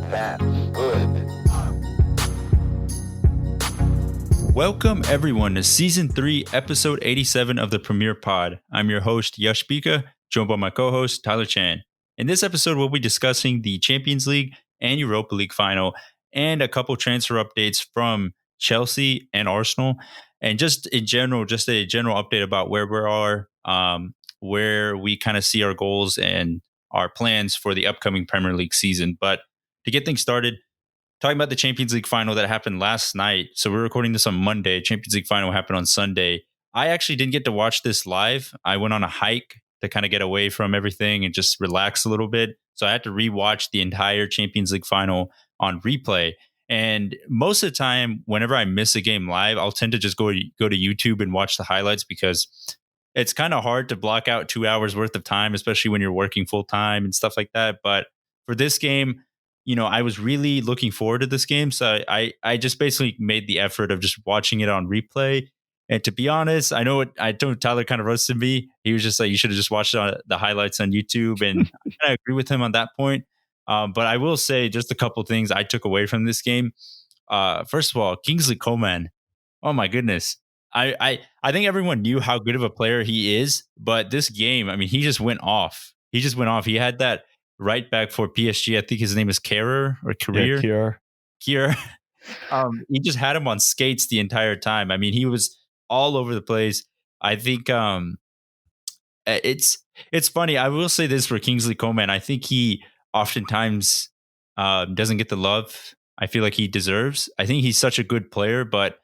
That's good. Welcome everyone to Season 3, Episode 87 of the Premier Pod. I'm your host, Yash Bika, joined by my co-host, Tyler Chan. In this episode, we'll be discussing the Champions League and Europa League final and a couple transfer updates from Chelsea and Arsenal. And just in general, just a general update about where we are, where we kind of see our goals and our plans for the upcoming Premier League season. But to get things started, talking about the Champions League final that happened last night. So we're recording this on Monday. Champions League final happened on Sunday. I actually didn't get to watch this live. I went on a hike to kind of get away from everything and just relax a little bit. So I had to rewatch the entire Champions League final on replay. And most of the time, whenever I miss a game live, I'll tend to just go to YouTube and watch the highlights because it's kind of hard to block out 2 hours worth of time, especially when you're working full time and stuff like that. But for this game, I was really looking forward to this game. So I just basically made the effort of just watching it on replay. And to be honest, I told Tyler kind of roasted me. He was just like, you should have just watched the highlights on YouTube. And I agree with him on that point. But I will say just a couple things I took away from this game. First of all, Kingsley Coman. Oh my goodness. I think everyone knew how good of a player he is. But this game, I mean, he just went off. He had that right back for PSG. I think his name is Career. Kier. He just had him on skates the entire time. I mean, he was all over the place. I think it's funny. I will say this for Kingsley Coman. I think he oftentimes doesn't get the love I feel like he deserves. I think he's such a good player, but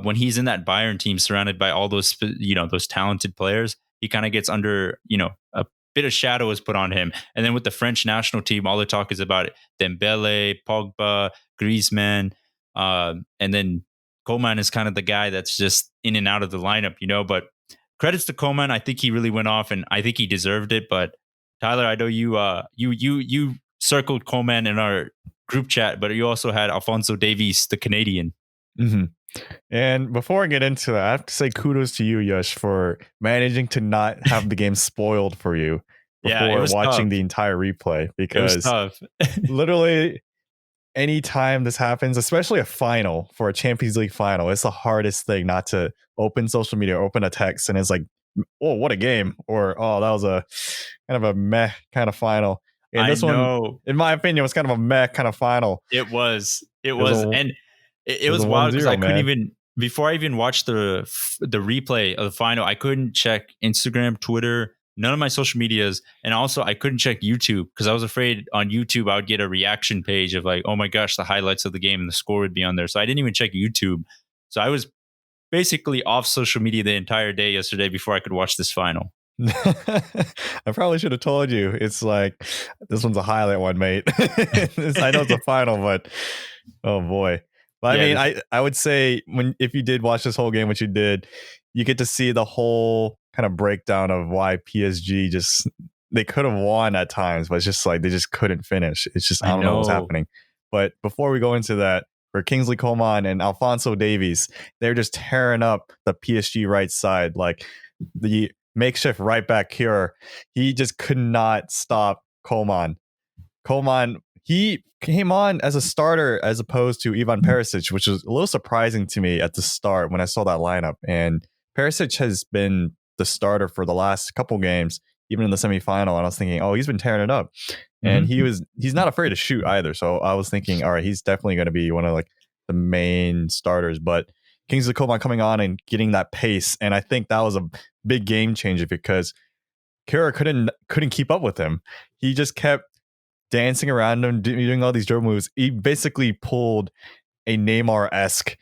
when he's in that Bayern team surrounded by all those those talented players, he kind of gets under a bit of shadow is put on him. And then with the French national team, all the talk is about Dembele, Pogba, Griezmann, and then Coman is kind of the guy that's just in and out of the lineup, But credits to Coman. I think he really went off, and I think he deserved it. But Tyler, I know you circled Coman in our group chat, but you also had Alphonso Davies, the Canadian. Mm-hmm. And before I get into that, I have to say kudos to you, Yash, for managing to not have the game spoiled for you before watching the entire replay. Because it was tough. Literally, anytime this happens, especially a final for a Champions League final, it's the hardest thing not to open social media, open a text, and it's like, oh, what a game, or oh, that was a kind of a meh kind of final. And this one, in my opinion, was kind of a meh kind of final. It was, and it was wild because I couldn't even, before I even watched the replay of the final, I couldn't check Instagram, Twitter, none of my social medias. And also I couldn't check YouTube because I was afraid on YouTube I would get a reaction page of like, oh my gosh, the highlights of the game and the score would be on there. So I didn't even check YouTube. So I was basically off social media the entire day yesterday before I could watch this final. I probably should have told you. It's like, this one's a highlight one, mate. I know it's a final, but oh boy. But I mean, I would say if you did watch this whole game, which you did, you get to see the whole kind of breakdown of why PSG they could have won at times, but it's just like they just couldn't finish. It's just, I don't know what's happening. But before we go into that, for Kingsley Coman and Alphonso Davies, they're just tearing up the PSG right side. Like the makeshift right back here, he just could not stop Coman. He came on as a starter as opposed to Ivan Perisic, which was a little surprising to me at the start when I saw that lineup. And Perisic has been the starter for the last couple games, even in the semifinal. And I was thinking, oh, he's been tearing it up. And he's not afraid to shoot either. So I was thinking, all right, he's definitely going to be one of like the main starters. But Kingsley Coman coming on and getting that pace, and I think that was a big game changer because Kara couldn't keep up with him. He just kept dancing around him, doing all these dribble moves. He basically pulled a Neymar-esque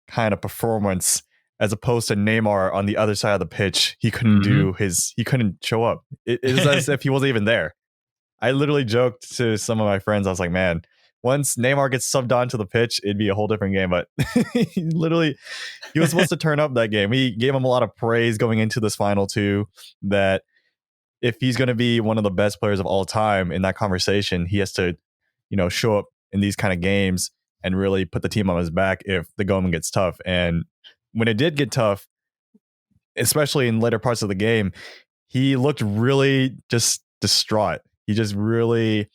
kind of performance as opposed to Neymar on the other side of the pitch. He couldn't he couldn't show up. It was as if he wasn't even there. I literally joked to some of my friends. I was like, man, once Neymar gets subbed onto the pitch, it'd be a whole different game. But he was supposed to turn up that game. We gave him a lot of praise going into this final too, that if he's going to be one of the best players of all time in that conversation, he has to, show up in these kind of games and really put the team on his back if the going gets tough. And when it did get tough, especially in later parts of the game, he looked really just distraught. He just really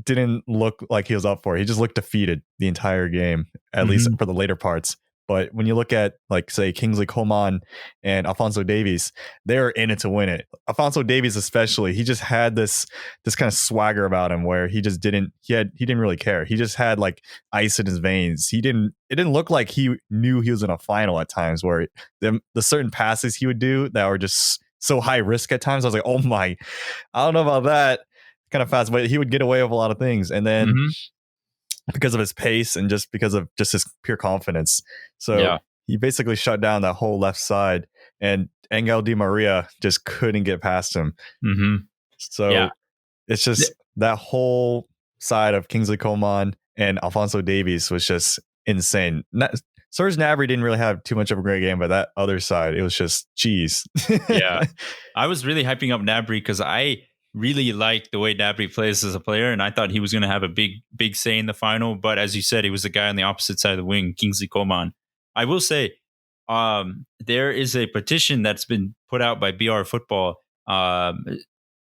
didn't look like he was up for it. He just looked defeated the entire game, at least for the later parts. But when you look at, like, say, Kingsley Coman and Alphonso Davies, they're in it to win it. Alphonso Davies, especially, he just had this kind of swagger about him where he didn't really care. He just had like ice in his veins. It didn't look like he knew he was in a final at times, where the certain passes he would do that were just so high risk at times. I was like, oh my, I don't know about that. Kind of fast, but he would get away with a lot of things. And then because of his pace and just because of just his pure confidence. So he basically shut down that whole left side, and Angel Di Maria just couldn't get past him. So it's just that whole side of Kingsley Coman and Alphonso Davies was just insane. Serge Gnabry didn't really have too much of a great game, but that other side, it was just cheese. I was really hyping up Gnabry because I really like the way Gnabry plays as a player, and I thought he was going to have a big say in the final. But as you said, he was the guy on the opposite side of the wing, Kingsley Coman. I will say, there is a petition that's been put out by BR Football,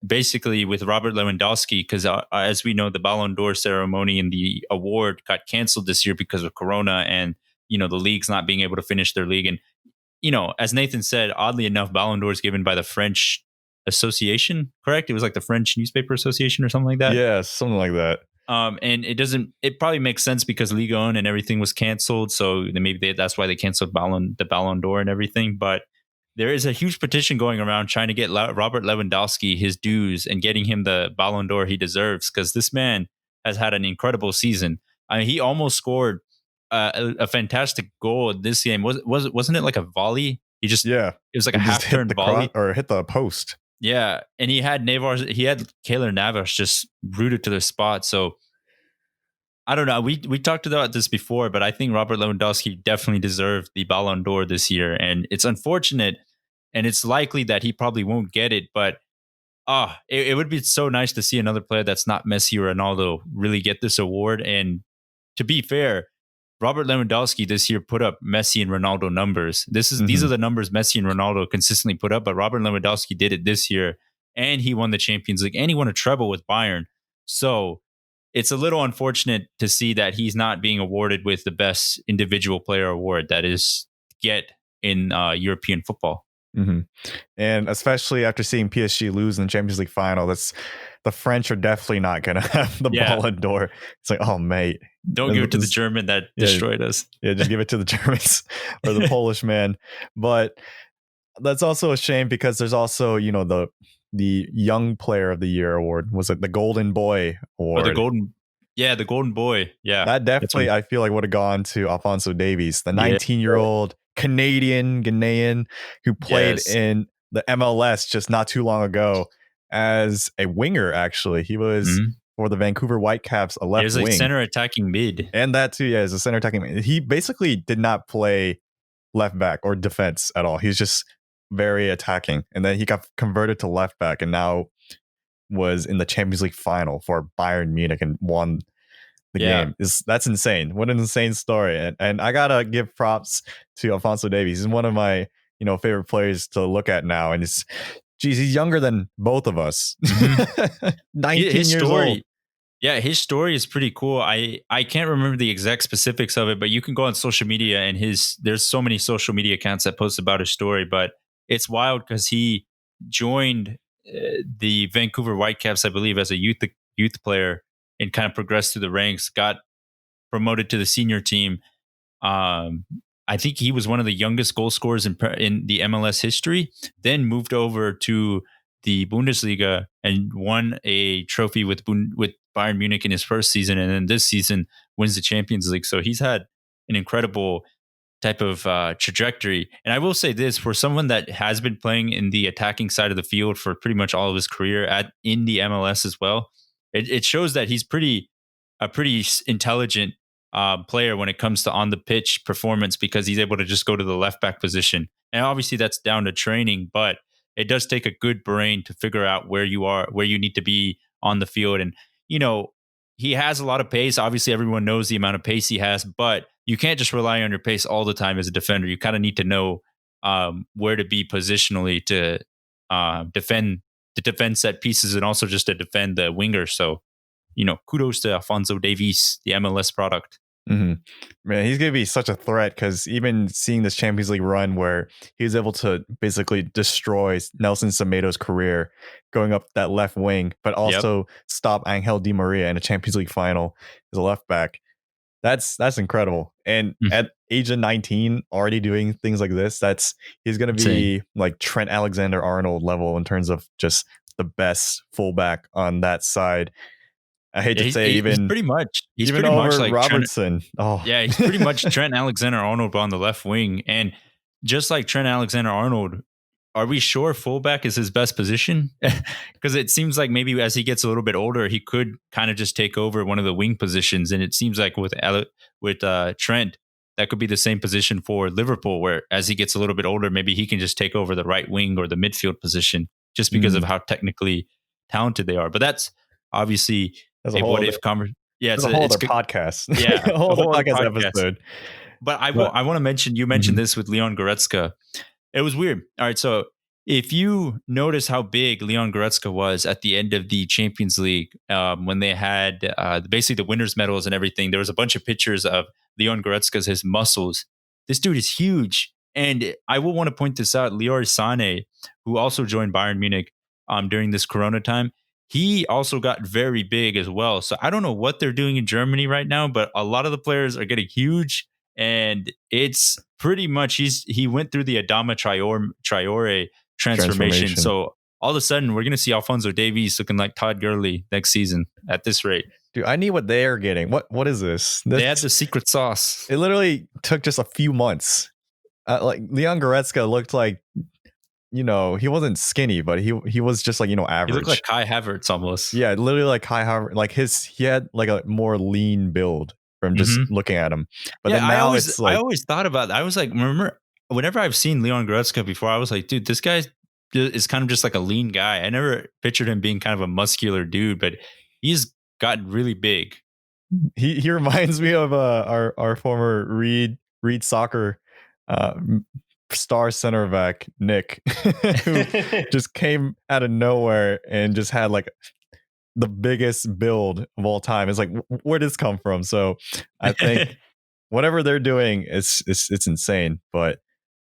basically with Robert Lewandowski, because as we know, the Ballon d'Or ceremony and the award got canceled this year because of Corona, and the league's not being able to finish their league. And as Nathan said, oddly enough, Ballon d'Or is given by the French Association, correct? It was like the French Newspaper Association or something like that. Yeah, something like that. And it probably makes sense because Ligue 1 and everything was canceled. So maybe that's why they canceled the Ballon d'Or and everything. But there is a huge petition going around trying to get Robert Lewandowski his dues and getting him the Ballon d'Or he deserves, because this man has had an incredible season. I mean, he almost scored a fantastic goal this game. Wasn't it like a volley? It was like a half-turn volley or hit the post. Yeah, and he had Keylor Navas just rooted to the spot. So I don't know. We talked about this before, but I think Robert Lewandowski definitely deserved the Ballon d'Or this year, and it's unfortunate, and it's likely that he probably won't get it. But it would be so nice to see another player that's not Messi or Ronaldo really get this award. And to be fair, Robert Lewandowski this year put up Messi and Ronaldo numbers. These are the numbers Messi and Ronaldo consistently put up, but Robert Lewandowski did it this year, and he won the Champions League, and he won a treble with Bayern. So it's a little unfortunate to see that he's not being awarded with the best individual player award that is get in European football. And especially after seeing PSG lose in the Champions League final, the French are definitely not going to have the Ballon d'Or. It's like, oh, mate. Don't give it to the German that destroyed us. Yeah, just give it to the Germans or the Polish man. But that's also a shame because there's also, the Young Player of the Year award. Was it the Golden Boy award? The Golden Boy. Yeah. That definitely, I feel like, would have gone to Alphonso Davies, the 19-year-old Ghanaian who played in the MLS just not too long ago as a winger. Actually, he was for the Vancouver Whitecaps, a left wing, center attacking mid, and that too. Yeah, as a center attacking mid. He basically did not play left back or defense at all. He's just very attacking, and then he got converted to left back, and now was in the Champions League final for Bayern Munich and won the game. That's insane. What an insane story. And I gotta give props to Alphonso Davies. He's one of my favorite players to look at now, and he's younger than both of us. 19 years old. Yeah, his story is pretty cool. I can't remember the exact specifics of it, but you can go on social media, and there's so many social media accounts that post about his story. But it's wild because he joined the Vancouver Whitecaps, I believe, as a youth player, and kind of progressed through the ranks, got promoted to the senior team. I think he was one of the youngest goal scorers in the MLS history, then moved over to the Bundesliga and won a trophy with Bayern Munich in his first season. And then this season wins the Champions League. So he's had an incredible type of trajectory. And I will say this, for someone that has been playing in the attacking side of the field for pretty much all of his career in the MLS as well, it shows that he's a pretty intelligent player when it comes to on the pitch performance, because he's able to just go to the left back position. And obviously that's down to training, but it does take a good brain to figure out where you need to be on the field. And, he has a lot of pace. Obviously everyone knows the amount of pace he has, but you can't just rely on your pace all the time as a defender. You kind of need to know where to be positionally to defend set pieces and also just to defend the winger. So kudos to Alphonso Davies, the MLS product. Mm-hmm. Man, he's going to be such a threat because even seeing this Champions League run where he was able to basically destroy Nelson Semedo's career going up that left wing, but also stop Angel Di Maria in a Champions League final as a left back. That's incredible. And at age of 19, already doing things like this, he's going to be like Trent Alexander-Arnold level in terms of just the best fullback on that side. I hate to say he's pretty much like Robertson. He's pretty much Trent Alexander-Arnold on the left wing. And just like Trent Alexander-Arnold, are we sure fullback is his best position? Because it seems like maybe as he gets a little bit older, he could kind of just take over one of the wing positions. And it seems like with Trent, that could be the same position for Liverpool, where as he gets a little bit older, maybe he can just take over the right wing or the midfield position just because of how technically talented they are. But that's obviously a what if conversation. Yeah, it's a whole other podcast. Yeah, a whole podcast episode. But I want to mention, you mentioned this with Leon Goretzka. It was weird. All right, so if you notice how big Leon Goretzka was at the end of the Champions League, when they had basically the winners' medals and everything, there was a bunch of pictures of Leon Goretzka's his muscles. This dude is huge. And I will want to point this out. Leroy Sané, who also joined Bayern Munich during this Corona time, he also got very big as well. So I don't know what they're doing in Germany right now, but a lot of the players are getting huge. And it's pretty much he went through the Adama Traore transformation. So all of a sudden, we're going to see Alphonso Davies looking like Todd Gurley next season at this rate. Dude, I need what they are getting. What is this? They had the secret sauce. It literally took just a few months. Like Leon Goretzka looked like, he wasn't skinny, but he was just like, average. He looked like Kai Havertz almost. Yeah, literally like Kai Havertz. Like he had like a more lean build from just looking at him. But then now I always thought about that. I was like, remember, whenever I've seen Leon Goretzka before, I was like, dude, this guy is kind of just like a lean guy. I never pictured him being kind of a muscular dude, but he's gotten really big. He reminds me of our former Reed soccer star center back Nick, who just came out of nowhere and just had like the biggest build of all time. It's like, where did this come from? So I think whatever they're doing it's insane. But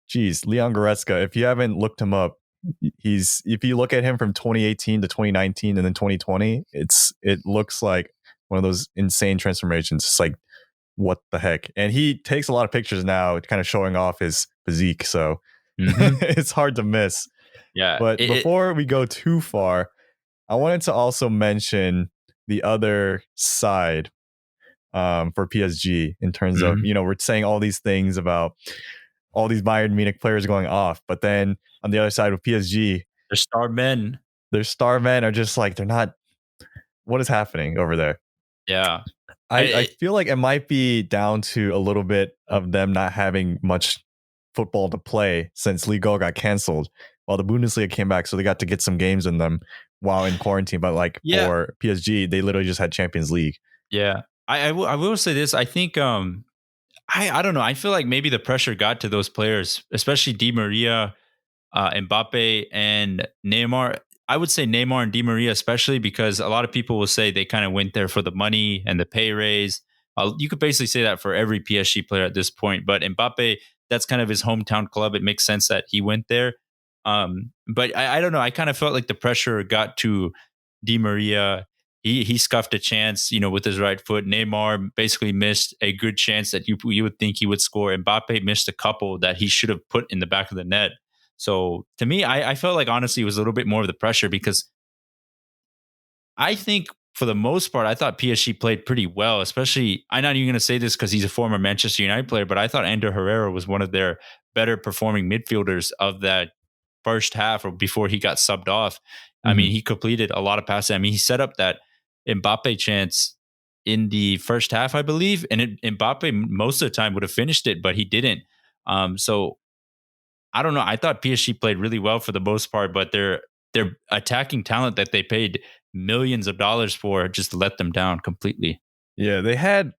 geez, Leon Goretzka, if you haven't looked him up, if you look at him from 2018 to 2019 and then 2020, it looks like one of those insane transformations. It's like, what the heck? And he takes a lot of pictures now, kind of showing off his physique. So it's hard to miss. Yeah. But before we go too far, I wanted to also mention the other side for PSG in terms of, we're saying all these things about all these Bayern Munich players going off. But then on the other side with PSG, their star men are just like, they're not. What is happening over there? Yeah. I feel like it might be down to a little bit of them not having much football to play since Liga got canceled while the Bundesliga came back. So they got to get some games in them while in quarantine. But for PSG, they literally just had Champions League. Yeah. I will say this. I think, I don't know. I feel like maybe the pressure got to those players, especially Di Maria, Mbappe, and Neymar. I would say Neymar and Di Maria, especially because a lot of people will say they kind of went there for the money and the pay raise. You could basically say that for every PSG player at this point. But Mbappe, that's kind of his hometown club. It makes sense that he went there. But I don't know. I kind of felt like the pressure got to Di Maria. He scuffed a chance, with his right foot. Neymar basically missed a good chance that you would think he would score. Mbappe missed a couple that he should have put in the back of the net. So to me, I felt like honestly it was a little bit more of the pressure because I think for the most part, I thought PSG played pretty well, especially, I'm not even going to say this because he's a former Manchester United player, but I thought Ander Herrera was one of their better performing midfielders of that first half or before he got subbed off. I mean, he completed a lot of passes. I mean, he set up that Mbappe chance in the first half, I believe, and Mbappe most of the time would have finished it, but he didn't. So I don't know. I thought PSG played really well for the most part, but their attacking talent that they paid millions of dollars for just let them down completely. Yeah, they had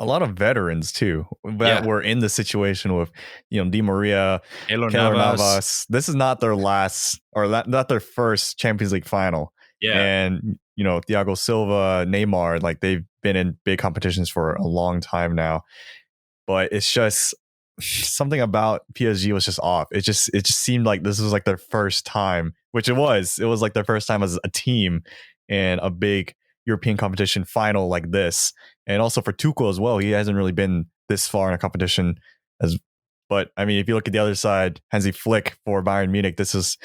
a lot of veterans too that were in the situation with, Di Maria, Keylor Navas. This is not their last or not their first Champions League final. Yeah. And, Thiago Silva, Neymar, like they've been in big competitions for a long time now. But it's just something about PSG was just off. It just seemed like this was like their first time, which it was. It was like their first time as a team in a big European competition final like this. And also for Tuchel as well, he hasn't really been this far in a competition as. But I mean, if you look at the other side, Hansi Flick for Bayern Munich, this is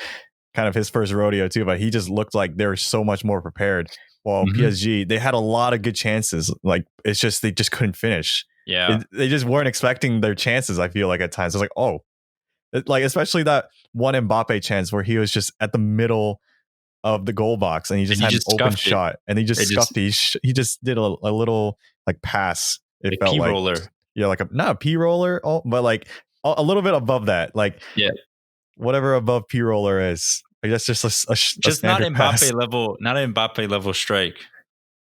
kind of his first rodeo too. But he just looked like they were so much more prepared. While PSG, they had a lot of good chances. Like it's just they just couldn't finish. Yeah. They just weren't expecting their chances. I feel like at times it's like, like especially that one Mbappe chance where he was just at the middle of the goal box and he just And he had an just open scuffed it. shot and he just It scuffed it. He just did a little like pass. It felt like P-roller. Yeah, like not a P roller, but like a little bit above that. Like whatever above P roller is. Like that's just a not standard Mbappe pass. level, not an Mbappe level strike.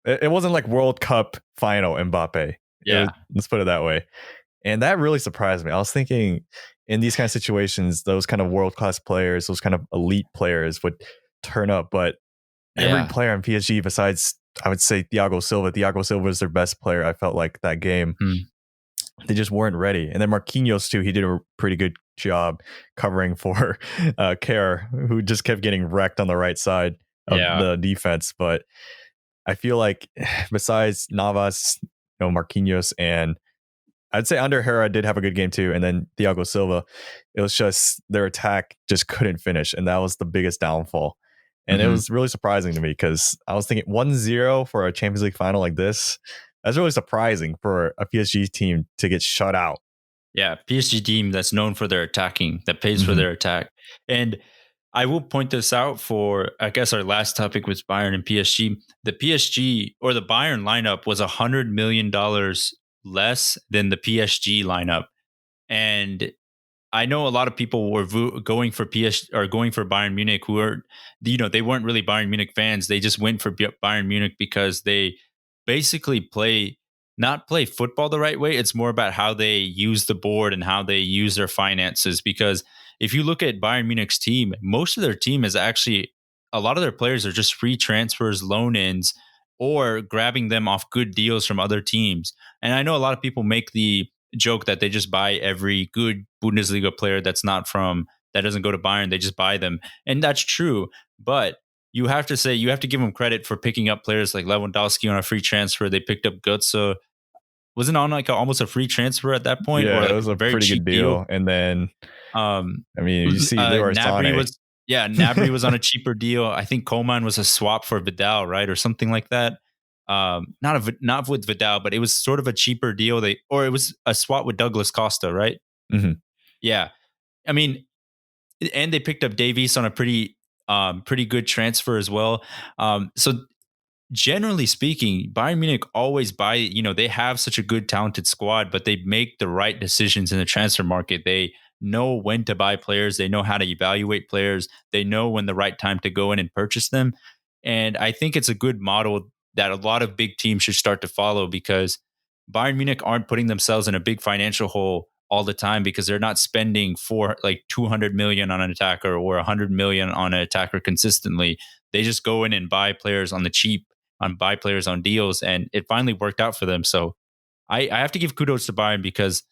It wasn't like World Cup final Mbappe. Yeah. Let's put it that way. And that really surprised me. I was thinking in these kind of situations, those kind of world-class players, those kind of elite players would turn up. But every player in PSG besides, I would say, Thiago Silva was their best player, I felt like, that game. They just weren't ready. And then Marquinhos, too, he did a pretty good job covering for Kerr, who just kept getting wrecked on the right side of the defense. But I feel like besides Navas, Marquinhos, and I'd say Ander Herrera did have a good game too. And then Thiago Silva, it was just their attack just couldn't finish. And that was the biggest downfall. And it was really surprising to me because I was thinking 1-0 for a Champions League final like this. That's really surprising for a PSG team to get shut out. Yeah, PSG team that's known for their attacking, that pays for their attack. And I will point this out for, I guess, our last topic with Bayern and PSG. The PSG or the Bayern lineup was $100 million less than the PSG lineup. And I know a lot of people were going for going for Bayern Munich who are, they weren't really Bayern Munich fans. They just went for Bayern Munich because they basically not play football the right way. It's more about how they use the board and how they use their finances. Because if you look at Bayern Munich's team, most of their team is actually, a lot of their players are just free transfers, loan-ins, or grabbing them off good deals from other teams. And I know a lot of people make the joke that they just buy every good Bundesliga player that doesn't go to Bayern. They just buy them. And that's true. But you have to give them credit for picking up players like Lewandowski on a free transfer. They picked up Götze. Wasn't on like almost a free transfer at that point? Yeah, or like it was a very pretty cheap good deal. And then, I mean, you see Leroy Sané. Gnabry was on a cheaper deal. I think Coman was a swap for Vidal, right? Or something like that. Not with Vidal, but it was sort of a cheaper deal. It was a swap with Douglas Costa, right? Yeah. I mean, and they picked up Davies on a pretty good transfer as well. So generally speaking, Bayern Munich always they have such a good, talented squad, but they make the right decisions in the transfer market. They know when to buy players. They know how to evaluate players. They know when the right time to go in and purchase them. And I think it's a good model that a lot of big teams should start to follow, because Bayern Munich aren't putting themselves in a big financial hole all the time because they're not spending for like 200 million on an attacker or 100 million on an attacker consistently. They just go in and buy players on the cheap, buy players on deals, and it finally worked out for them. So I have to give kudos to Bayern because,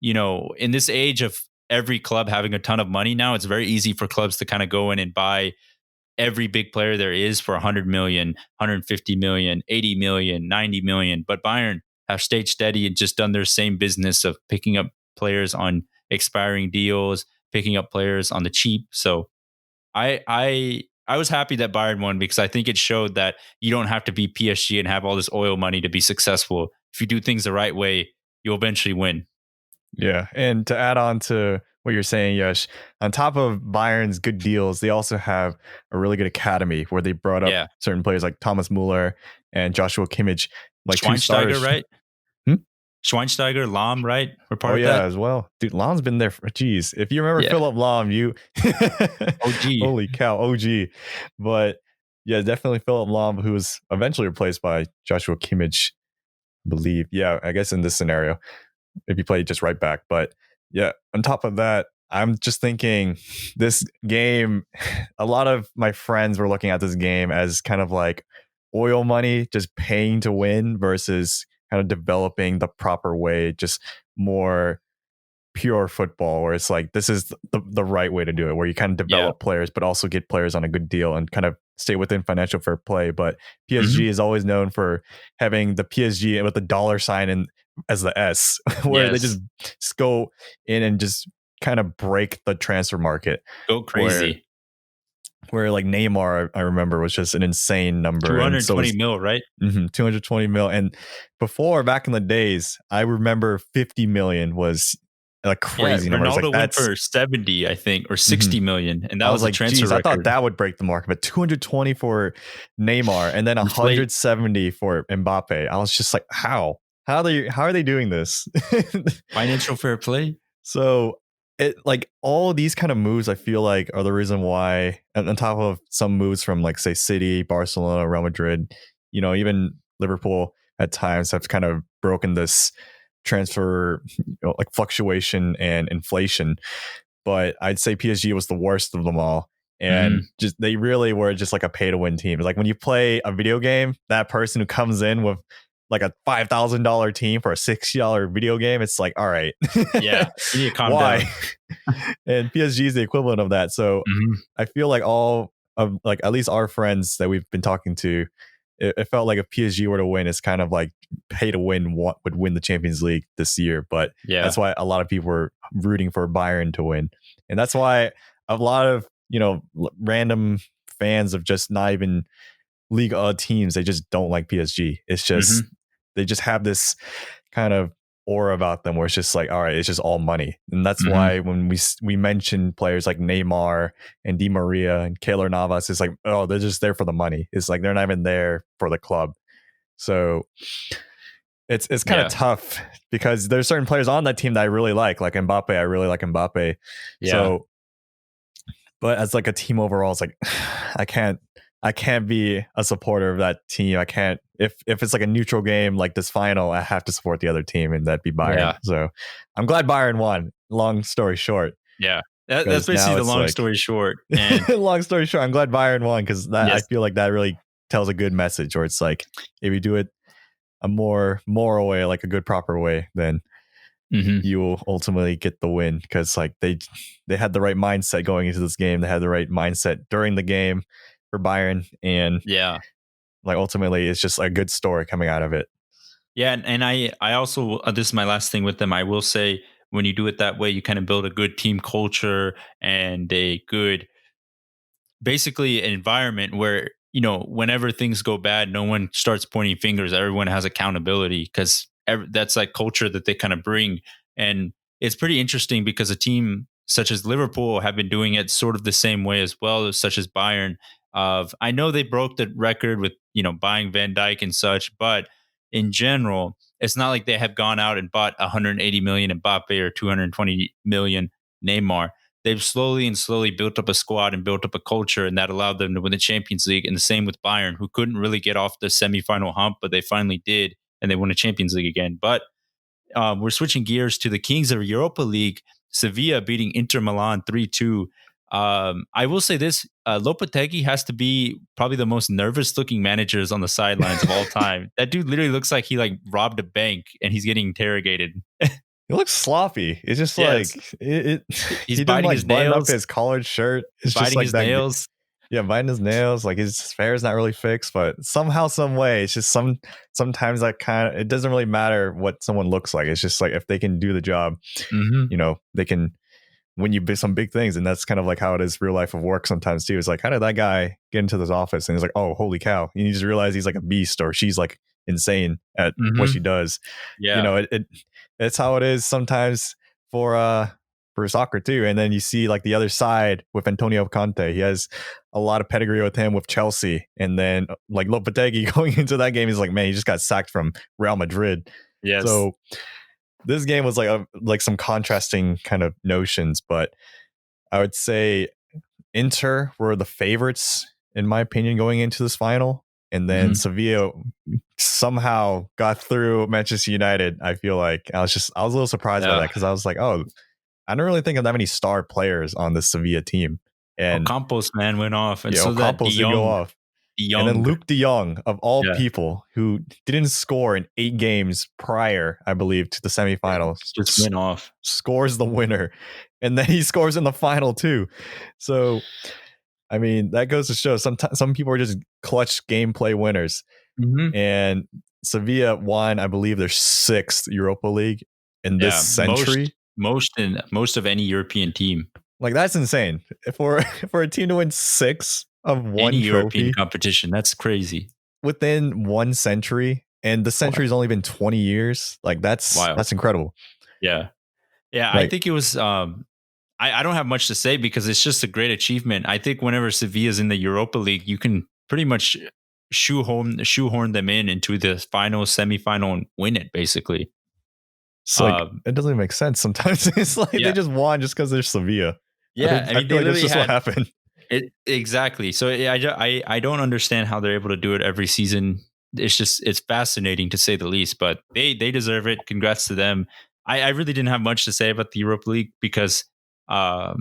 in this age of every club having a ton of money now, it's very easy for clubs to kind of go in and buy every big player there is for 100 million, 150 million, 80 million, 90 million. But Bayern have stayed steady and just done their same business of picking up players on expiring deals, picking up players on the cheap. So I was happy that Bayern won because I think it showed that you don't have to be PSG and have all this oil money to be successful. If you do things the right way, you'll eventually win. Yeah. And to add on to what you're saying, Yash, on top of Bayern's good deals, they also have a really good academy where they brought up certain players like Thomas Muller and Joshua Kimmich, like Schweinsteiger, right? Hmm? Schweinsteiger, Lahm, right? We're part of that as well. Dude, Lahm's been there for, geez. If you remember Philip Lahm, you OG. Holy cow, OG. But yeah, definitely Philip Lahm, who was eventually replaced by Joshua Kimmich, I believe. Yeah, I guess in this scenario, if you play just right back. But yeah, on top of that, I'm just thinking this game, a lot of my friends were looking at this game as kind of like oil money, just paying to win versus kind of developing the proper way, just more pure football, where it's like, this is the right way to do it, where you kind of develop players, but also get players on a good deal and kind of stay within financial fair play. But PSG is always known for having the PSG with the dollar sign and as the S, where they just go in and just kind of break the transfer market. Go crazy. Where like Neymar, I remember, was just an insane number. 220 mil, right? 220 mil. And before, back in the days, I remember 50 million was a crazy number. Ronaldo went for 70, I think, or 60 million. And that was like, transfer record. I thought that would break the market. But 220 for Neymar and then 170 for Mbappe. I was just like, how? How are they doing this? Financial fair play. So it like all these kind of moves, I feel like, are the reason why, on top of some moves from like say City, Barcelona, Real Madrid, even Liverpool at times have kind of broken this transfer like fluctuation and inflation. But I'd say PSG was the worst of them all. And just they really were just like a pay to win team. Like when you play a video game, that person who comes in with like a $5,000 team for a $60 video game, it's like, all right, you need to calm down. And PSG is the equivalent of that. So I feel like all of like at least our friends that we've been talking to, it felt like if PSG were to win, it's kind of like pay to win what would win the Champions League this year. But that's why a lot of people were rooting for Bayern to win. And that's why a lot of, random fans of just not even Liga teams, they just don't like PSG. It's just, they just have this kind of aura about them where it's just like, all right, it's just all money. And that's why when we mention players like Neymar and Di Maria and Keylor Navas, it's like, oh, they're just there for the money. It's like they're not even there for the club. So it's kind of tough because there's certain players on that team that I really like Mbappe. I really like Mbappe. So, but as like a team overall, it's like I can't be a supporter of that team. I can't, if it's like a neutral game like this final, I have to support the other team, and that'd be Bayern. So I'm glad Bayern won. Long story short. Yeah. That's basically the long story short. And long story short, I'm glad Bayern won because I feel like that really tells a good message, or it's like if you do it a more moral way, like a good proper way, then you will ultimately get the win, because like they had the right mindset going into this game. They had the right mindset during the game for Bayern, and like ultimately it's just a good story coming out of it. And I also, this is my last thing with them, I will say, when you do it that way, you kind of build a good team culture and a good, basically an environment where, whenever things go bad, no one starts pointing fingers. Everyone has accountability, because that's like culture that they kind of bring. And it's pretty interesting because a team such as Liverpool have been doing it sort of the same way as well, such as Bayern. I know they broke the record with, buying Van Dijk and such, but in general, it's not like they have gone out and bought 180 million Mbappe or 220 million Neymar. They've slowly built up a squad and built up a culture, and that allowed them to win the Champions League. And the same with Bayern, who couldn't really get off the semifinal hump, but they finally did, and they won a Champions League again. But we're switching gears to the Kings of Europa League. Sevilla beating Inter Milan 3-2. I will say this, Lopetegui has to be probably the most nervous looking managers on the sidelines of all time. That dude literally looks like he like robbed a bank and he's getting interrogated. He looks sloppy. It's just he's biting his nails, up his collared shirt. It's biting just like his that, nails. Yeah, biting his nails. Like his hair is not really fixed, but somehow, some way, it's just sometimes that it doesn't really matter what someone looks like. It's just like if they can do the job, they can win you some big things. And that's kind of like how it is real life of work sometimes too. It's like, how did that guy get into this office? And he's like, oh, holy cow. And you just realize he's like a beast, or she's like insane at what she does. It's how it is sometimes for soccer too. And then you see like the other side with Antonio Conte. He has a lot of pedigree with him with Chelsea, and then like Lopetegui going into that game, he's like, man, he just got sacked from Real Madrid. So this game was like some contrasting kind of notions, but I would say Inter were the favorites in my opinion going into this final, and then Sevilla somehow got through Manchester United. I feel like I was a little surprised by that, because I was like, oh, I don't really think of that many star players on the Sevilla team. And Campos, man, went off. And so that Campos did go off. And then Luke de Jong, of all people, who didn't score in 8 games prior, I believe, to the semifinals, just went off. Scores the winner. And then he scores in the final too. So, I mean, that goes to show some people are just clutch gameplay winners. Mm-hmm. And Sevilla won, I believe, their 6th Europa League in this century. Most of any European team. Like, that's insane. For a team to win 6 of one any trophy, European competition, that's crazy. Within 1 century, and the century's only been 20 years. Like, that's incredible. Yeah. I think it was. I don't have much to say because it's just a great achievement. I think whenever Sevilla's in the Europa League, you can pretty much shoehorn them into the final, semifinal, and win it. Basically, it's like it doesn't make sense sometimes. It's like they just won just because they're Sevilla. Yeah, I feel like that's just what happened. Exactly. So I don't understand how they're able to do it every season. It's fascinating to say the least. But they deserve it. Congrats to them. I really didn't have much to say about the Europa League because I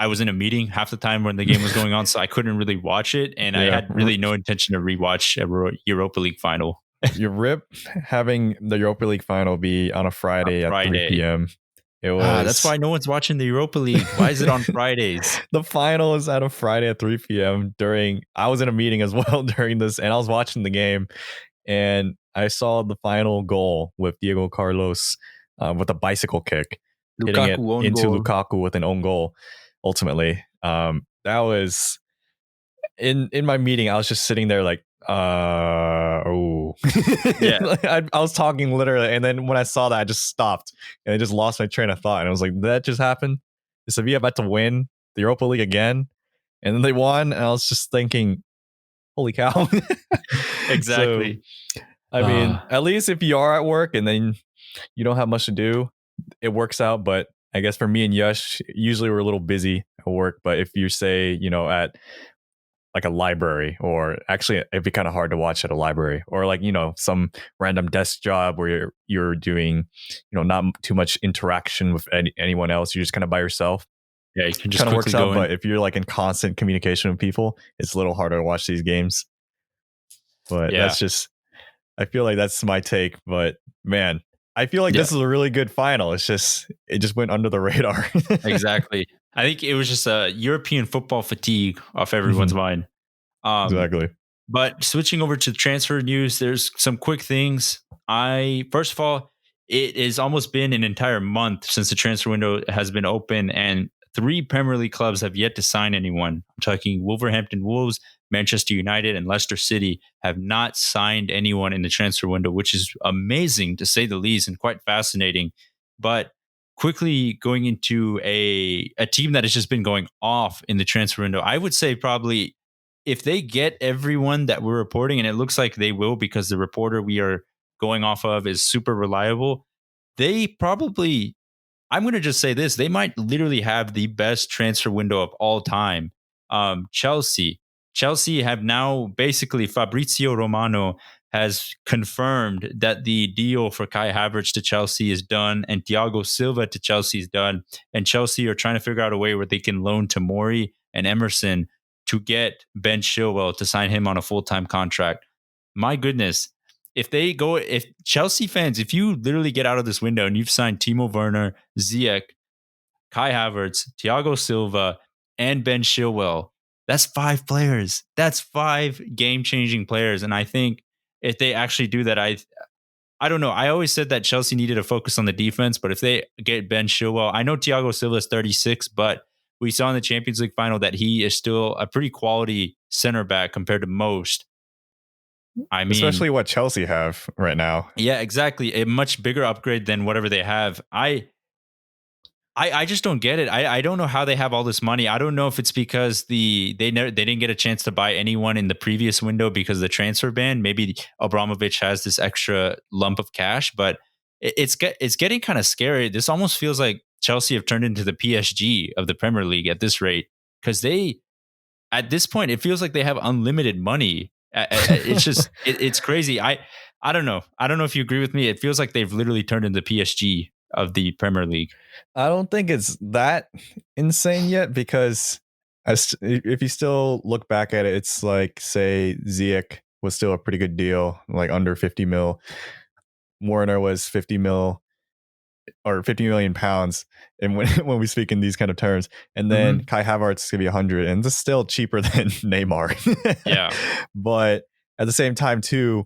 was in a meeting half the time when the game was going on, so I couldn't really watch it, and I had really no intention to rewatch a Europa League final. You rip having the Europa League final be on a Friday at 3 p.m. It was that's why no one's watching the Europa League. Why is it on Fridays? The final is at a Friday at 3 p.m. I was in a meeting as well during this, and I was watching the game, and I saw the final goal with Diego Carlos with a bicycle kick, hitting it into Lukaku with an own goal. Ultimately, that was in my meeting. I was just sitting there like, like, I was talking literally, and then when I saw that, I just stopped and I just lost my train of thought. And I was like, that just happened? Is Sevilla about to win the Europa League again? And then they won, and I was just thinking, holy cow. Exactly. So, I mean, at least if you are at work and then you don't have much to do, it works out. But I guess for me and Yash, usually we're a little busy at work. But if you say, at like a library, or actually it'd be kind of hard to watch at a library, or like, some random desk job where you're doing, not too much interaction with anyone else. You're just kind of by yourself. Yeah, you can just kind of works out. But if you're like in constant communication with people, it's a little harder to watch these games. But that's just, I feel like that's my take. But man, I feel like this is a really good final. It just went under the radar. Exactly. I think it was just a European football fatigue off everyone's mind. Exactly. But switching over to transfer news, there's some quick things. First of all, it has almost been an entire month since the transfer window has been open, and 3 Premier League clubs have yet to sign anyone. I'm talking Wolverhampton Wolves, Manchester United, and Leicester City have not signed anyone in the transfer window, which is amazing to say the least and quite fascinating. But quickly going into a team that has just been going off in the transfer window, I would say probably if they get everyone that we're reporting, and it looks like they will because the reporter we are going off of is super reliable, they probably, I'm going to just say this, they might literally have the best transfer window of all time. Chelsea have now basically, Fabrizio Romano has confirmed that the deal for Kai Havertz to Chelsea is done and Thiago Silva to Chelsea is done. And Chelsea are trying to figure out a way where they can loan Tomori and Emerson to get Ben Chilwell to sign him on a full-time contract. My goodness. If Chelsea fans, if you literally get out of this window and you've signed Timo Werner, Ziyech, Kai Havertz, Thiago Silva, and Ben Chilwell, that's 5 players. That's 5 game-changing players. And I think if they actually do that, I don't know. I always said that Chelsea needed to focus on the defense, but if they get Ben Chilwell, I know Thiago Silva is 36, but we saw in the Champions League final that he is still a pretty quality center back compared to most. I mean, especially what Chelsea have right now. Yeah, exactly. A much bigger upgrade than whatever they have. I just don't get it. I don't know how they have all this money. I don't know if it's because they didn't get a chance to buy anyone in the previous window because of the transfer ban. Maybe Abramovich has this extra lump of cash, but it's getting kind of scary. This almost feels like Chelsea have turned into the PSG of the Premier League at this rate, because at this point it feels like they have unlimited money. It's just it's crazy. I don't know. I don't know if you agree with me. It feels like they've literally turned into PSG of the Premier League. I don't think it's that insane yet because if you still look back at it, it's like, say, Ziyech was still a pretty good deal, like under 50 mil. Warner was 50 mil or 50 million pounds. And when we speak in these kind of terms, and then Kai Havertz is going to be 100, and this is still cheaper than Neymar. Yeah. But at the same time, too,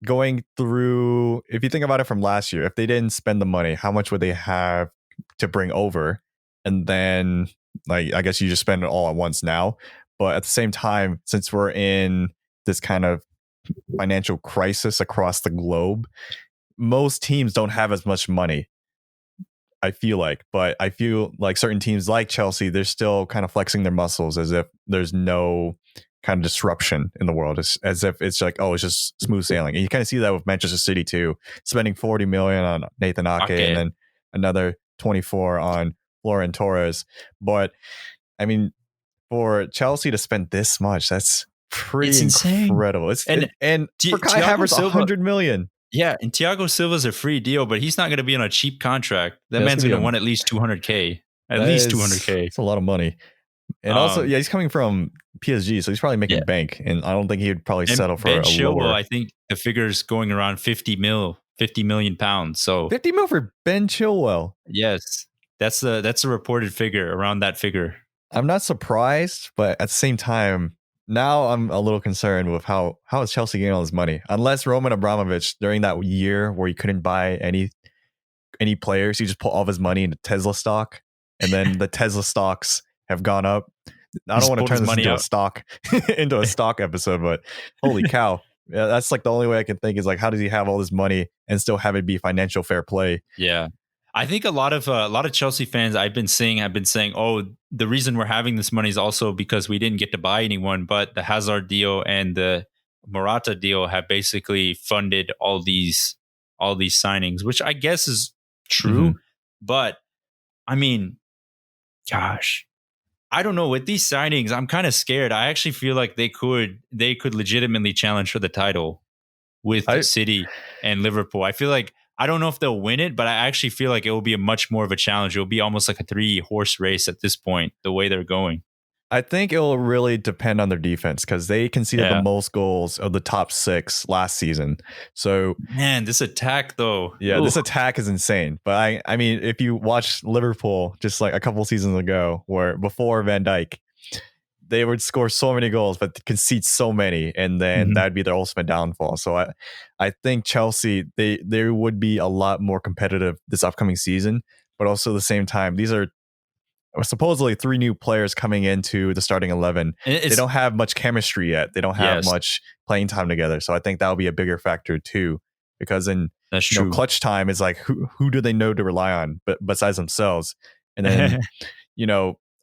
going through, if you think about it from last year, if they didn't spend the money, how much would they have to bring over? And then, like, I guess you just spend it all at once now. But at the same time, since we're in this kind of financial crisis across the globe, most teams don't have as much money, I feel like. But I feel like certain teams like Chelsea, they're still kind of flexing their muscles as if there's no kind of disruption in the world. It's as if it's like, oh, it's just smooth sailing. And you kind of see that with Manchester City too, spending 40 million on Nathan Ake and then another 24 on Florian Torres. But I mean, for Chelsea to spend this much, that's pretty incredible. And for Kai Havertz, 100 million. Yeah, and Thiago Silva's a free deal, but he's not going to be on a cheap contract. That man's going to want at least 200K. At least 200K. It's a lot of money. And also, yeah, he's coming from PSG, so he's probably making bank. And I don't think he would probably settle for a lower. I think the figure's going around 50 million pounds. So 50 mil for Ben Chilwell. Yes, that's a reported figure, around that figure. I'm not surprised, but at the same time, now I'm a little concerned with how is Chelsea getting all this money? Unless Roman Abramovich, during that year where he couldn't buy any players, he just put all of his money into Tesla stock, and then the Tesla stocks have gone up. I don't want to turn this into a stock episode, but holy cow. Yeah, that's like the only way I can think is like, how does he have all this money and still have it be financial fair play? Yeah. I think a lot of Chelsea fans have been saying, oh, the reason we're having this money is also because we didn't get to buy anyone, but the Hazard deal and the Morata deal have basically funded all these signings, which I guess is true. Mm-hmm. But I mean, gosh, I don't know. With these signings, I'm kind of scared. I actually feel like they could legitimately challenge for the title with City and Liverpool. I feel like, I don't know if they'll win it, but I actually feel like it will be a much more of a challenge. It will be almost like a 3-horse race at this point, the way they're going. I think it will really depend on their defense because they conceded the most goals of the top 6 last season. So, man, this attack though. Yeah, this attack is insane. But I mean, if you watch Liverpool just like a couple seasons ago, where before Van Dijk, they would score so many goals, but concede so many, and then that'd be their ultimate downfall. So I think Chelsea, they would be a lot more competitive this upcoming season, but also at the same time, these are supposedly 3 new players coming into the starting 11. They don't have much chemistry yet. They don't have much playing time together. So I think that'll be a bigger factor too, because in clutch time is like, who do they know to rely on but besides themselves? And then,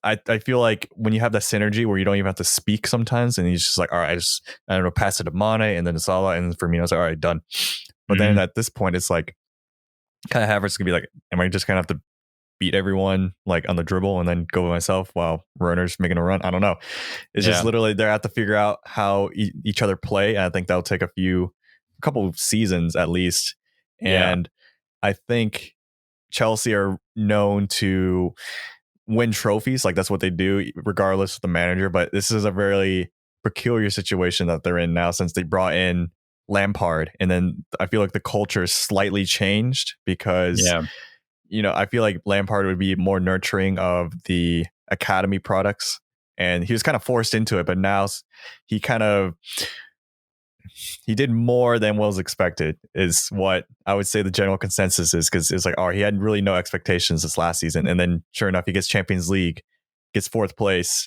I feel like when you have that synergy where you don't even have to speak sometimes, and he's just like, all right, I don't know, pass it to Mane and then to Salah, and for me, I was like, all right, done. But then at this point, it's like, Kai Havertz can be like, am I just gonna have to beat everyone like on the dribble and then go by myself while Werner's making a run? I don't know. It's just literally they have to figure out how each other play, and I think that'll take a couple of seasons at least. And I think Chelsea are known to win trophies, like that's what they do regardless of the manager, but this is a very peculiar situation that they're in now since they brought in Lampard, and then I feel like the culture is slightly changed because I feel like Lampard would be more nurturing of the academy products, and he was kind of forced into it, but now he did more than what was expected is what I would say the general consensus is, because it's like, he had really no expectations this last season. And then sure enough, he gets Champions League, gets 4th place,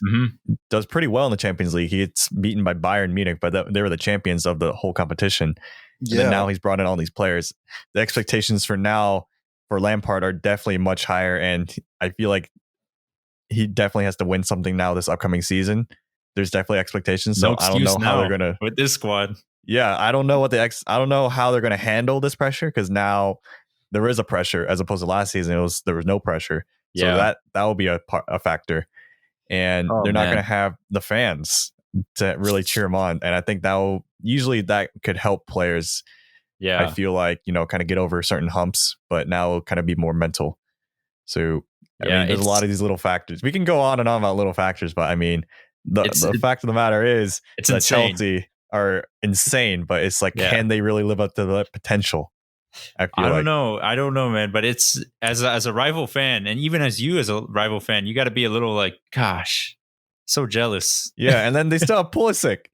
does pretty well in the Champions League. He gets beaten by Bayern Munich, but they were the champions of the whole competition. Yeah. And now he's brought in all these players. The expectations for Lampard are definitely much higher. And I feel like he definitely has to win something now this upcoming season. There's definitely expectations. So I don't know how they're gonna with this squad. Yeah, I don't know I don't know how they're gonna handle this pressure, because now there is a pressure as opposed to last season. There was no pressure. So that will be a factor, and they're not gonna have the fans to really cheer them on. And I think that could help players I feel like, kind of get over certain humps, but now it'll kind of be more mental. So, I mean, there's a lot of these little factors. We can go on and on about little factors, but I mean, the fact of the matter is that insane. Chelsea are insane, but it's like, can they really live up to the potential? I don't know. I don't know, man. But it's as a rival fan, and even as you as a rival fan, you got to be a little like, gosh, so jealous. Yeah, and then they still have Pulisic.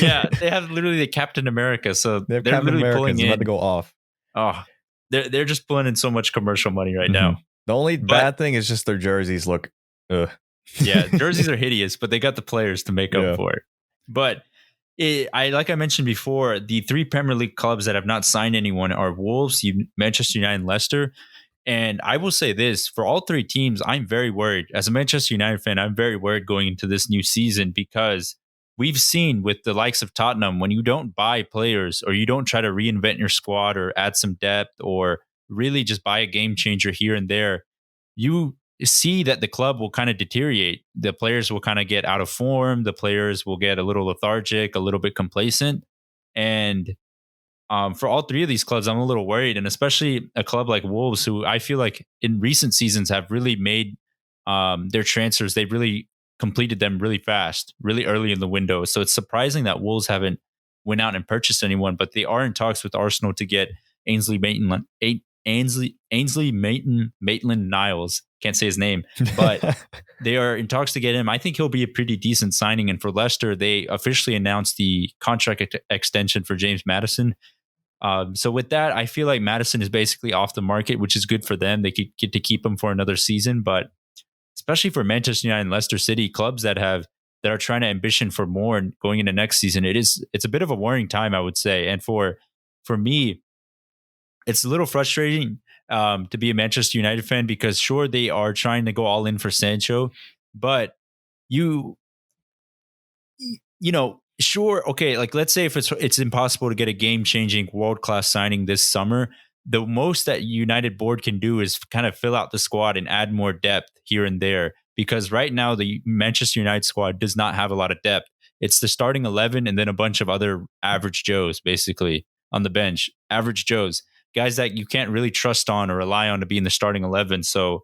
Yeah, they have literally the Captain America, so they're literally pulling in. About to go off. Oh, they're just pulling in so much commercial money right now. The only bad thing is just their jerseys look. Yeah, jerseys are hideous, but they got the players to make up for it. But like I mentioned before, the 3 Premier League clubs that have not signed anyone are Wolves, Manchester United, and Leicester. And I will say this, for all 3 teams, I'm very worried. As a Manchester United fan, I'm very worried going into this new season because we've seen with the likes of Tottenham, when you don't buy players or you don't try to reinvent your squad or add some depth or really just buy a game changer here and there, you see that the club will kind of deteriorate. The players will kind of get out of form. The players will get a little lethargic, a little bit complacent. And for all 3 of these clubs, I'm a little worried. And especially a club like Wolves, who I feel like in recent seasons have really made their transfers. They've really completed them really fast, really early in the window. So it's surprising that Wolves haven't went out and purchased anyone, but they are in talks with Arsenal to get Ainsley Maitland-Niles. Can't say his name, but they are in talks to get him. I think he'll be a pretty decent signing. And for Leicester, they officially announced the contract extension for James Maddison. So with that, I feel like Maddison is basically off the market, which is good for them. They could get to keep him for another season, but especially for Manchester United and Leicester City, clubs that are trying to ambition for more and going into next season, it's a bit of a worrying time, I would say. And for me, it's a little frustrating to be a Manchester United fan because sure, they are trying to go all in for Sancho, but sure, okay, like let's say if it's impossible to get a game-changing world-class signing this summer, the most that United board can do is kind of fill out the squad and add more depth here and there, because right now the Manchester United squad does not have a lot of depth. It's the starting 11 and then a bunch of other average Joes basically on the bench, average Joes, guys that you can't really trust on or rely on to be in the starting 11. So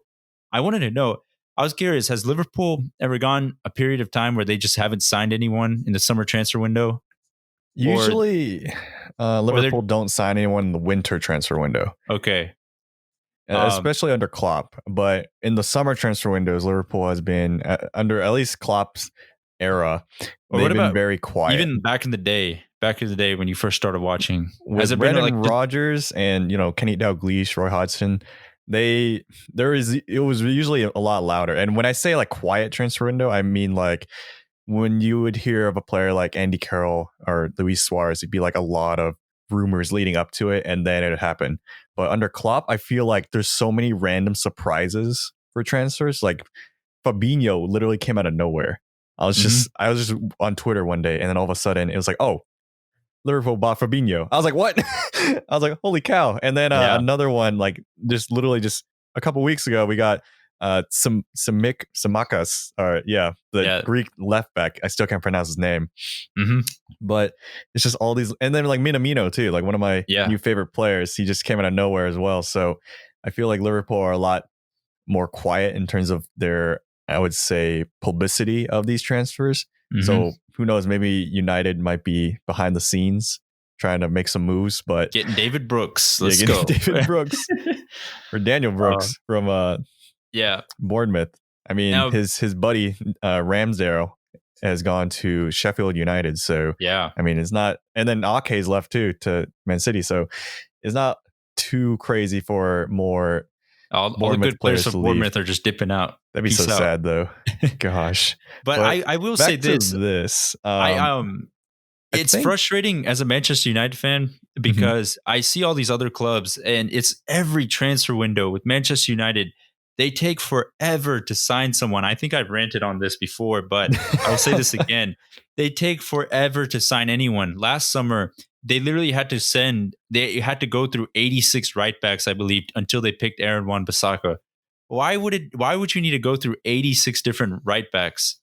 I wanted to know, I was curious, has Liverpool ever gone a period of time where they just haven't signed anyone in the summer transfer window? Usually, Liverpool don't sign anyone in the winter transfer window. Okay. Especially under Klopp. But in the summer transfer windows, Liverpool has been, under at least Klopp's era, they've been very quiet. Even back in the day when you first started watching? Has it been like Rodgers and, Kenny Dalglish, Roy Hodgson, it was usually a lot louder. And when I say like quiet transfer window, I mean like when you would hear of a player like Andy Carroll or Luis Suarez, it'd be like a lot of rumors leading up to it, and then it would happen. But under Klopp, I feel like there's so many random surprises for transfers. Like Fabinho literally came out of nowhere. I was just on Twitter one day, and then all of a sudden it was like, oh, Liverpool bought Fabinho. I was like, what? I was like, holy cow. And then another one, like just literally just a couple weeks ago, we got Tsimikas, the Greek left back. I still can't pronounce his name. But it's just all these, and then like Minamino too, like one of my new favorite players. He just came out of nowhere as well. So I feel like Liverpool are a lot more quiet in terms of their, I would say, publicity of these transfers. So who knows, maybe United might be behind the scenes trying to make some moves, but getting David Brooks. Let's go. David Brooks or Daniel Brooks from Bournemouth. I mean, his buddy Ramsdale has gone to Sheffield United. So I mean, it's not, and then Ake's left too to Man City. So it's not too crazy for more. All the good players from Bournemouth are just dipping out. That'd be so sad, though. Gosh. But I will say this. It's frustrating as a Manchester United fan because I see all these other clubs, and it's every transfer window with Manchester United. They take forever to sign someone. I think I've ranted on this before, but I'll say this again. They take forever to sign anyone. Last summer, they literally had to go through 86 right backs, I believe, until they picked Aaron Wan-Bissaka. Why would you need to go through 86 different right backs?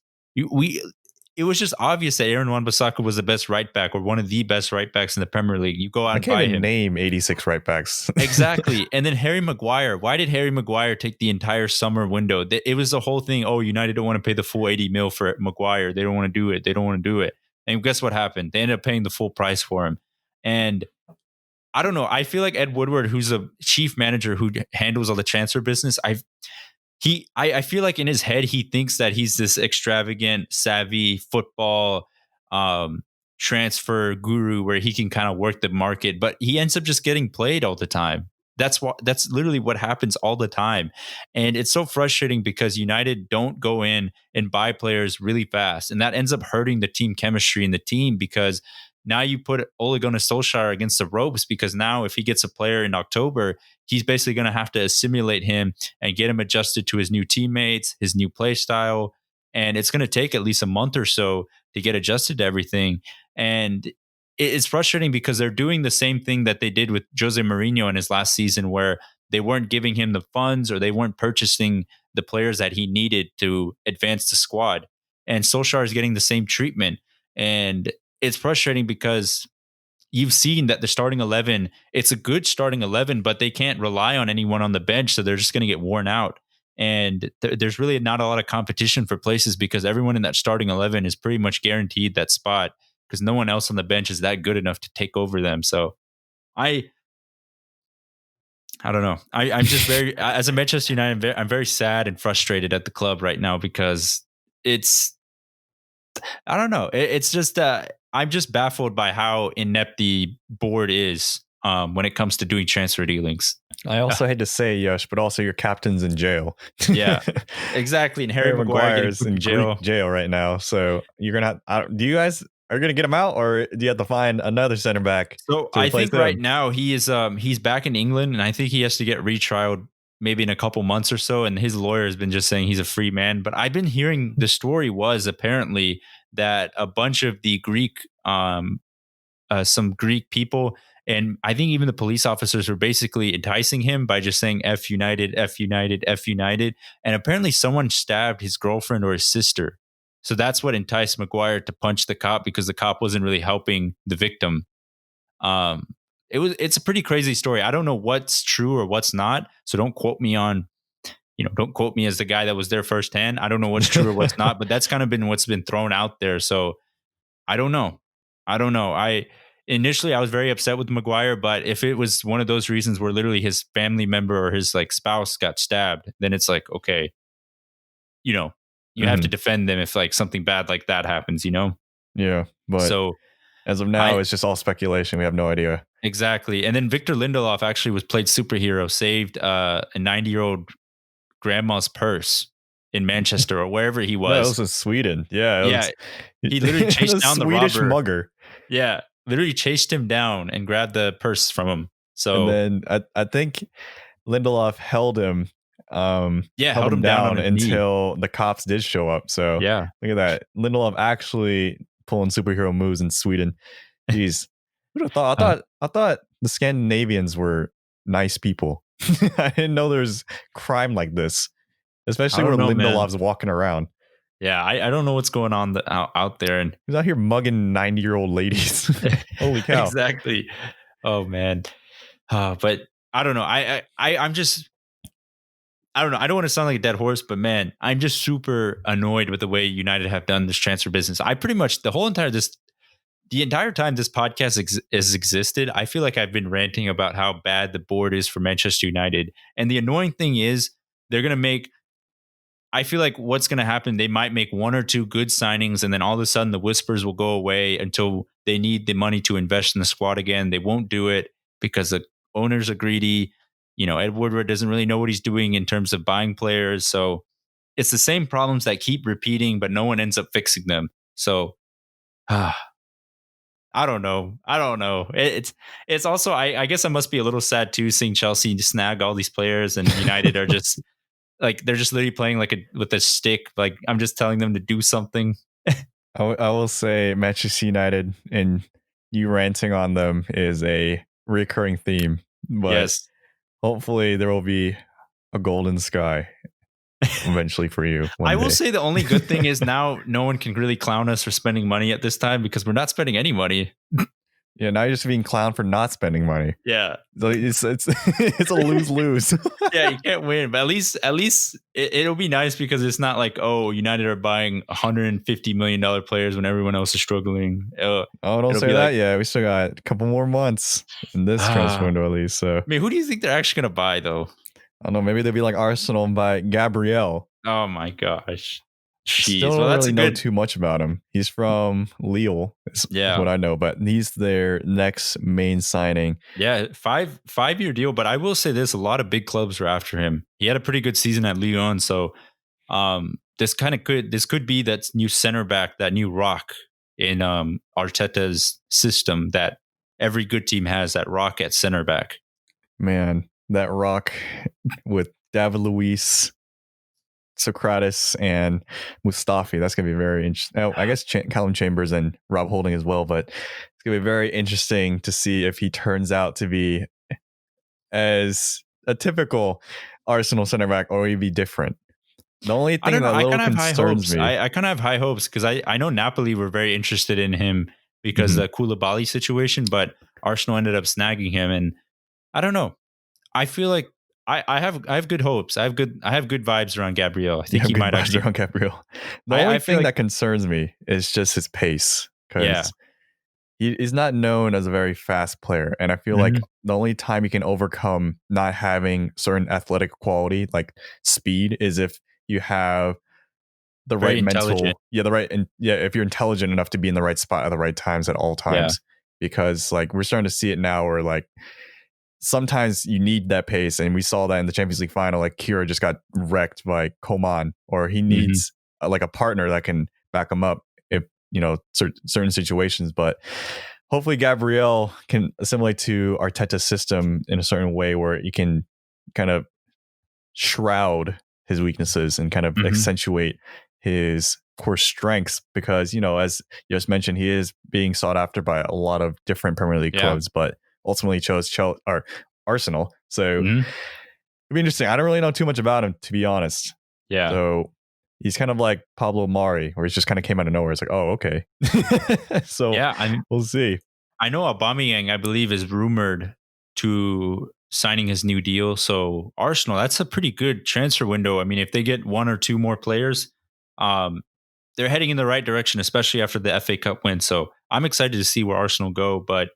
it was just obvious that Aaron Wan-Bissaka was the best right back or one of the best right backs in the Premier League. You go out I and can't buy even him. name 86 right backs. Exactly. And then Harry Maguire. Why did Harry Maguire take the entire summer window? It was the whole thing. Oh, United don't want to pay the full 80 mil for Maguire. They don't want to do it. They don't want to do it. And guess what happened? They ended up paying the full price for him. And I don't know. I feel like Ed Woodward, who's a chief manager who handles all the transfer business, I feel like in his head he thinks that he's this extravagant, savvy football transfer guru where he can kind of work the market, but he ends up just getting played all the time. That's literally what happens all the time. And it's so frustrating because United don't go in and buy players really fast. And that ends up hurting the team chemistry in the team because now you put Ole Gunnar Solskjaer against the ropes because now if he gets a player in October, he's basically going to have to assimilate him and get him adjusted to his new teammates, his new play style. And it's going to take at least a month or so to get adjusted to everything. And it's frustrating because they're doing the same thing that they did with Jose Mourinho in his last season, where they weren't giving him the funds or they weren't purchasing the players that he needed to advance the squad. And Solskjaer is getting the same treatment. And it's frustrating because you've seen that the starting 11, it's a good starting 11, but they can't rely on anyone on the bench. So they're just going to get worn out. And there's really not a lot of competition for places because everyone in that starting 11 is pretty much guaranteed that spot because no one else on the bench is that good enough to take over them. So I don't know. I'm just very, as a Manchester United, I'm very sad and frustrated at the club right now because I don't know. It's just, I'm just baffled by how inept the board is when it comes to doing transfer dealings. I also hate to say, Yash, but also your captain's in jail. Yeah, exactly. And Harry Maguire's in jail right now. So you're going to, do you guys, are you going to get him out or do you have to find another center back? So I think right now he is, he's back in England and I think he has to get retrialed maybe in a couple months or so. And his lawyer has been just saying he's a free man. But I've been hearing the story was apparently that a bunch of the Greek, some Greek people, and I think even the police officers were basically enticing him by just saying F United, F United, F United. And apparently someone stabbed his girlfriend or his sister. So that's what enticed Maguire to punch the cop because the cop wasn't really helping the victim. It's a pretty crazy story. I don't know what's true or what's not. So don't quote me don't quote me as the guy that was there firsthand. I don't know what's true or what's not, but that's kind of been what's been thrown out there. So I don't know. Initially I was very upset with Maguire, but if it was one of those reasons where literally his family member or his like spouse got stabbed, then it's like, okay, you have to defend them if like something bad like that happens, Yeah. But so as of now, it's just all speculation. We have no idea. Exactly. And then Victor Lindelof actually was played superhero, saved a 90-year-old grandma's purse in Manchester or wherever he was. No, it was in Sweden. Yeah. He literally chased down the Swedish robber. mugger. Yeah. Literally chased him down and grabbed the purse from him. So and then I think Lindelof held him. Held him down until the cops did show up. So yeah, look at that. Lindelof actually pulling superhero moves in Sweden. Jeez. Who'd have thought? I thought the Scandinavians were nice people. I didn't know there's crime like this, especially where Lindelof's walking around. Yeah, I don't know what's going on out there, and he's out here mugging 90-year-old ladies. Holy cow! Exactly. Oh man, but I don't know. I'm just. I don't know. I don't want to sound like a dead horse, but man, I'm just super annoyed with the way United have done this transfer business. I pretty much the entire time this podcast has existed, I feel like I've been ranting about how bad the board is for Manchester United. And the annoying thing is I feel like what's going to happen, they might make one or two good signings and then all of a sudden the whispers will go away until they need the money to invest in the squad again. They won't do it because the owners are greedy. Ed Woodward doesn't really know what he's doing in terms of buying players. So it's the same problems that keep repeating, but no one ends up fixing them. So I don't know. It's also, I guess I must be a little sad too, seeing Chelsea snag all these players and United are just like, they're just literally playing with a stick. Like I'm just telling them to do something. I will say Manchester United and you ranting on them is a recurring theme, but yes. Hopefully there will be a golden sky eventually for you. I will day. say the only good thing is now no one can really clown us for spending money at this time because we're not spending any money. Yeah, now you're just being clowned for not spending money. Yeah. So it's it's a lose-lose. Yeah, you can't win, but at least it'll be nice because it's not like, oh, United are buying $150 million players when everyone else is struggling. Oh, don't say that yet. We still got a couple more months in this transfer window at least. So, I mean, who do you think they're actually going to buy though? I don't know. Maybe they'll be like Arsenal and buy Gabriel. Oh my gosh. Jeez. Still don't really know too much about him. He's from Lille, is what I know, but he's their next main signing. Yeah, five-year deal. But I will say this: a lot of big clubs are after him. He had a pretty good season at Lyon, so this could be that new center back, that new rock in Arteta's system that every good team has. That rock at center back. Man, that rock with David Luiz, Socrates, and Mustafi. That's going to be very interesting. Oh, I guess Callum Chambers and Rob Holding as well, but it's going to be very interesting to see if he turns out to be as a typical Arsenal center back or he'd be different. The only thing that little concerns me. I kind of have high hopes because I know Napoli were very interested in him because of the Koulibaly situation, but Arsenal ended up snagging him, and I don't know. I feel like I have good hopes. I have good vibes around Gabriel. I think he might actually around Gabriel. The only thing that concerns me is just his pace, because he's not known as a very fast player, and I feel like the only time you can overcome not having certain athletic quality like speed is if you have the right mental, if you're intelligent enough to be in the right spot at the right times at all times. Because like we're starting to see it now, where like sometimes you need that pace, and we saw that in the Champions League final. Like Kira just got wrecked by Coman, or he needs like a partner that can back him up if certain situations. But hopefully Gabriel can assimilate to Arteta's system in a certain way where he can kind of shroud his weaknesses and kind of accentuate his core strengths, because as you just mentioned, he is being sought after by a lot of different Premier League clubs, but ultimately chose Arsenal. So it'd be interesting. I don't really know too much about him, to be honest. Yeah. So he's kind of like Pablo Mari, where he just kind of came out of nowhere. It's like, oh, okay. So we'll see. I know Aubameyang, I believe, is rumored to signing his new deal. So Arsenal, that's a pretty good transfer window. I mean, if they get one or two more players, they're heading in the right direction, especially after the FA Cup win. So I'm excited to see where Arsenal go. But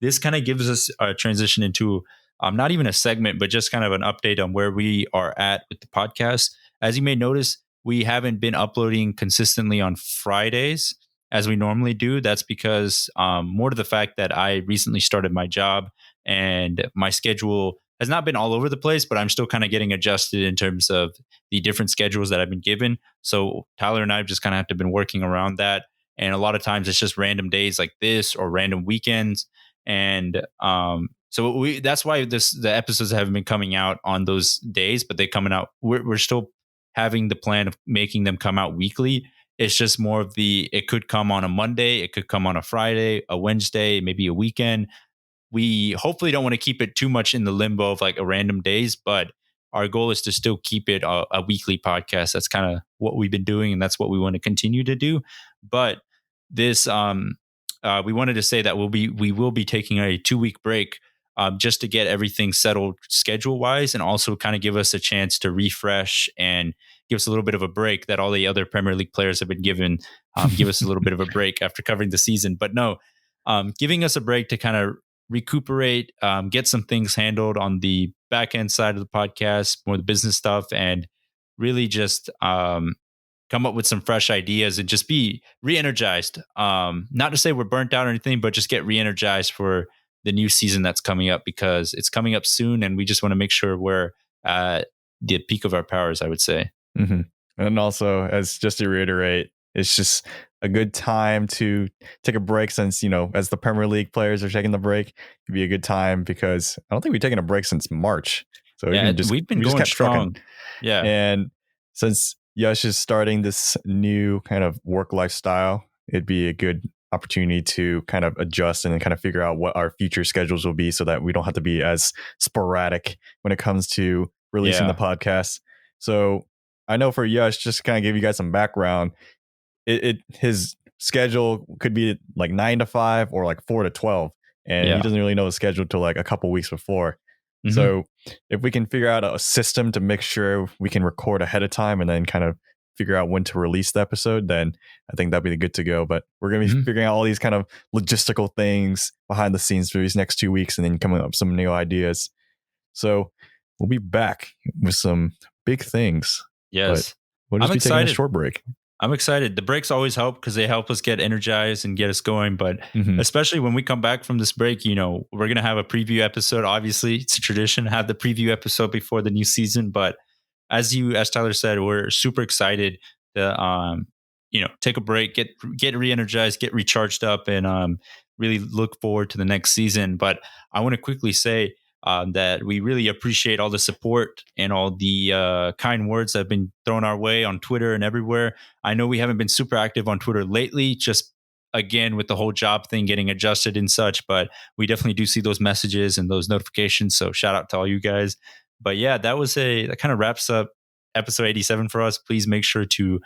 this kind of gives us a transition into not even a segment, but just kind of an update on where we are at with the podcast. As you may notice, we haven't been uploading consistently on Fridays as we normally do. That's because more to the fact that I recently started my job and my schedule has not been all over the place, but I'm still kind of getting adjusted in terms of the different schedules that I've been given. So Tyler and I have just kind of been working around that. And a lot of times it's just random days like this or random weekends. And so that's why the episodes haven't been coming out on those days, but they're coming out. We're still having the plan of making them come out weekly. It's just more of it could come on a Monday, it could come on a Friday, a Wednesday, maybe a weekend. We hopefully don't want to keep it too much in the limbo of like a random days, but our goal is to still keep it a weekly podcast. That's kind of what we've been doing, and that's what we want to continue to do. But this, we wanted to say that we will be taking a 2-week break just to get everything settled schedule wise, and also kind of give us a chance to refresh and give us a little bit of a break that all the other Premier League players have been given. Give us a little bit of a break after covering the season, but no, giving us a break to kind of recuperate, get some things handled on the back end side of the podcast, more the business stuff, and really just come up with some fresh ideas and just be re-energized. Not to say we're burnt out or anything, but just get re-energized for the new season that's coming up, because it's coming up soon, and we just want to make sure we're at the peak of our powers, I would say. And also, as just to reiterate, it's just a good time to take a break, since, as the Premier League players are taking the break, it'd be a good time, because I don't think we've taken a break since March. So we've been going strong. Trucking. Yeah. And since Yash is starting this new kind of work lifestyle, it'd be a good opportunity to kind of adjust and then kind of figure out what our future schedules will be, so that we don't have to be as sporadic when it comes to releasing the podcast. So I know for Yash, just to kind of give you guys some background, his schedule could be like 9 to 5 or like 4 to 12, and he doesn't really know his schedule till like a couple weeks before. Mm-hmm. So if we can figure out a system to make sure we can record ahead of time and then kind of figure out when to release the episode, then I think that'd be good to go. But we're going to be figuring out all these kind of logistical things behind the scenes for these next 2 weeks and then coming up with some new ideas. So we'll be back with some big things. Yes. But we'll just be taking a short break. I'm excited. The breaks always help because they help us get energized and get us going. But especially when we come back from this break, we're going to have a preview episode. Obviously, it's a tradition to have the preview episode before the new season. But as Tyler said, we're super excited to, take a break, get re-energized, get recharged up, and really look forward to the next season. But I want to quickly say that we really appreciate all the support and all the kind words that have been thrown our way on Twitter and everywhere. I know we haven't been super active on Twitter lately, just again with the whole job thing getting adjusted and such, but we definitely do see those messages and those notifications. So shout out to all you guys. But yeah, that kind of wraps up episode 87 for us. Please make sure to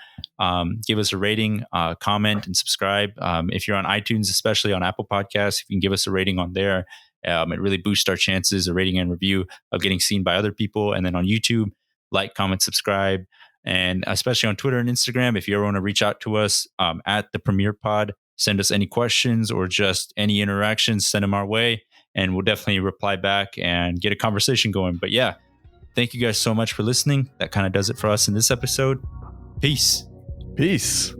give us a rating, comment, and subscribe. If you're on iTunes, especially on Apple Podcasts, if you can give us a rating on there, it really boosts our chances, a rating and review, of getting seen by other people. And then on YouTube, like, comment, subscribe. And especially on Twitter and Instagram, if you ever want to reach out to us at the Premier Pod, send us any questions or just any interactions, send them our way. And we'll definitely reply back and get a conversation going. But yeah, thank you guys so much for listening. That kind of does it for us in this episode. Peace. Peace.